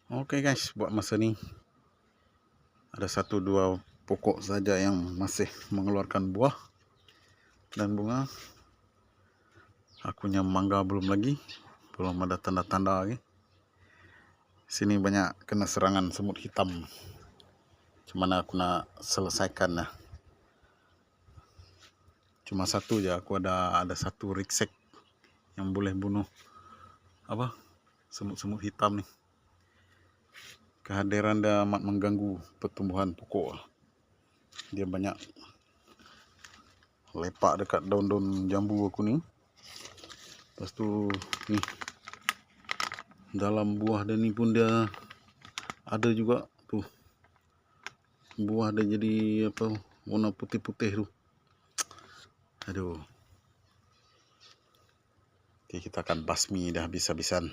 Oke guys, buat masa ni ada 1-2 pokok saja yang masih mengeluarkan buah dan bunga. Akunya mangga belum lagi, belum ada tanda-tanda lagi. Sini banyak kena serangan semut hitam. Cuman aku nak selesaikan lah. Cuma satu je, aku ada satu riksek yang boleh bunuh semut-semut hitam ni. Kehadiran dia amat mengganggu pertumbuhan pokok. Dia banyak lepak dekat daun-daun jambu aku ni. Lepas tu ni dalam buah dia ni pun dia ada juga tu. Buah dia jadi warna putih-putih tu. Aduh. Okay, kita akan basmi dah habis-habisan.